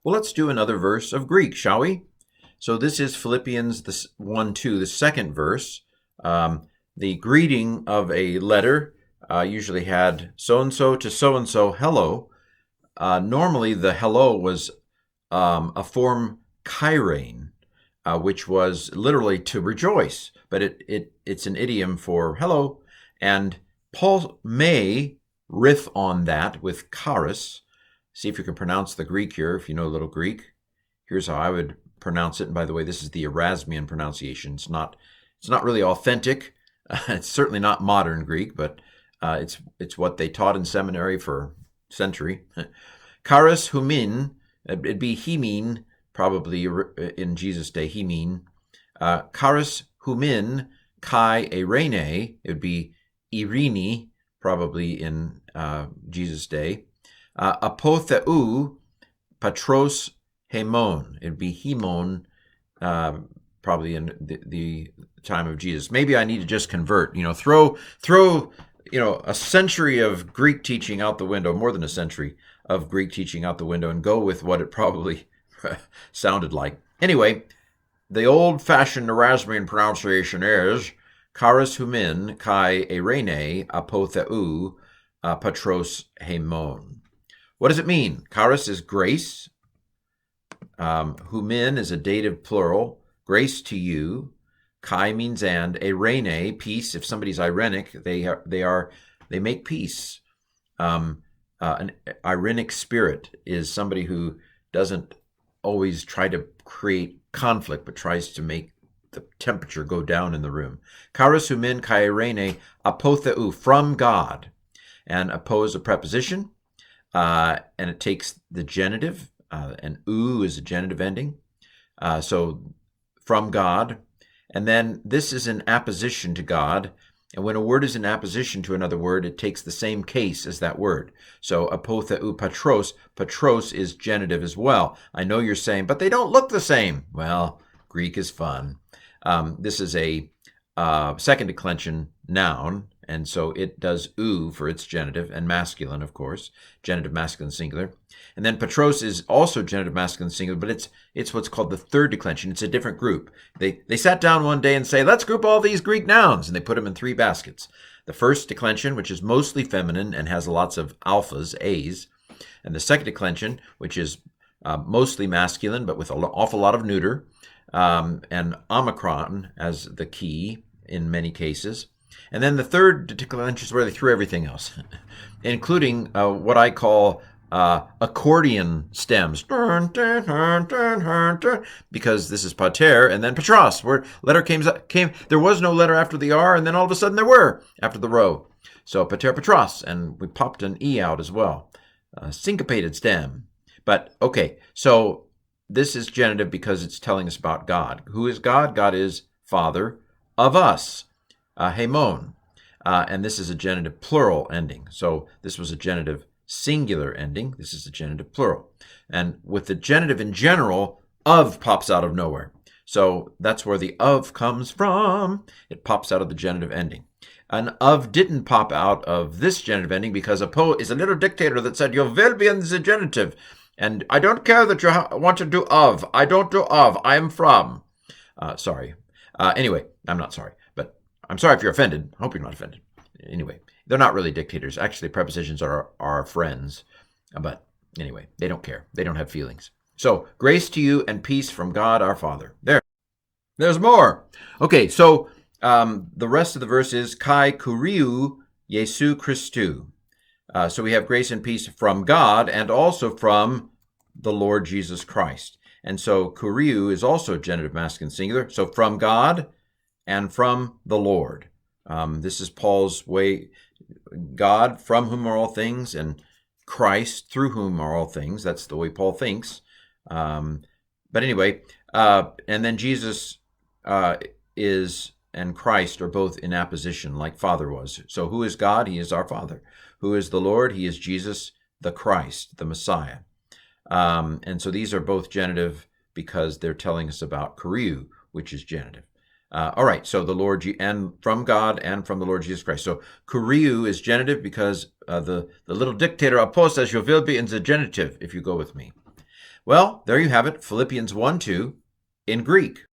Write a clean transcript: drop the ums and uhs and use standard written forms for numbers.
Well, let's do another verse of Greek, shall we? So this is Philippians 1:2, the second verse. The greeting of a letter usually had so-and-so to so-and-so, hello. Normally the hello was a form chairein, which was literally to rejoice, but it's an idiom for hello. And Paul may riff on that with charis. See if you can pronounce the Greek here, if you know a little Greek. Here's how I would pronounce it. And by the way, this is the Erasmian pronunciation. It's not really authentic. It's certainly not modern Greek, but it's what they taught in seminary for a century. Charis humin, it'd be hemin, probably in Jesus' day, hemin. Charis humin kai erene, it would be irini, probably in Jesus' day. Apotheu patros hemon. It'd be hemon, probably in the time of Jesus. Maybe I need to just convert. Throw a century of Greek teaching out the window, more than a century of Greek teaching out the window, and go with what it probably sounded like. Anyway, the old-fashioned Erasmian pronunciation is charis humin kai erene apotheu patros hemon. What does it mean? Charis is grace. Humin is a dative plural. Grace to you. Kai means and. Erene, peace. If somebody's irenic, they make peace. An irenic spirit is somebody who doesn't always try to create conflict, but tries to make the temperature go down in the room. Charis humin kai erene apotheu, from God. And apo is a preposition. And it takes the genitive, and u is a genitive ending. So from God. And then this is an apposition to God. And when a word is an apposition to another word, it takes the same case as that word. So apotheu patros, patros is genitive as well. I know you're saying, but they don't look the same. Well, Greek is fun. This is a second declension noun. And so it does u for its genitive, and masculine, of course, genitive masculine singular. And then patros is also genitive masculine singular, but it's what's called the third declension. It's a different group. They sat down one day and say, let's group all these Greek nouns, and they put them in three baskets. The first declension, which is mostly feminine and has lots of alphas, A's, and the second declension, which is mostly masculine, but with an awful lot of neuter, and omicron as the key in many cases. And then the third declension is where they threw everything else, including what I call accordion stems, because this is pater and then patros, where letter came. There was no letter after the R, and then all of a sudden there were after the rho. So pater patros, and we popped an E out as well, syncopated stem. But okay, so this is genitive because it's telling us about God. Who is God? God is Father of us. Hemon, and this is a genitive plural ending. So this was a genitive singular ending. This is a genitive plural. And with the genitive in general, of pops out of nowhere. So that's where the of comes from. It pops out of the genitive ending. And of didn't pop out of this genitive ending because a poet is a little dictator that said, you will be in the genitive. And I don't care that you want to do of. I don't do of. I am from. Sorry. Anyway, I'm not sorry. I'm sorry if you're offended. I hope you're not offended. Anyway, they're not really dictators. Actually, prepositions are our friends. But anyway, they don't care. They don't have feelings. So, grace to you and peace from God our Father. There's more. Okay, so the rest of the verse is kai kuriou Jesu Christou. So we have grace and peace from God and also from the Lord Jesus Christ. And so kuriou is also genitive masculine singular. So from God and from the Lord. This is Paul's way. God, from whom are all things, and Christ, through whom are all things. That's the way Paul thinks. But anyway, and then Jesus is and Christ are both in apposition, like Father was. So who is God? He is our Father. Who is the Lord? He is Jesus, the Christ, the Messiah. And so these are both genitive because they're telling us about kuriou, which is genitive. All right, so the Lord, and from God and from the Lord Jesus Christ. So kuriou is genitive because the little dictator Apos says you will be in the genitive, if you go with me. Well, there you have it, Philippians 1:2 in Greek.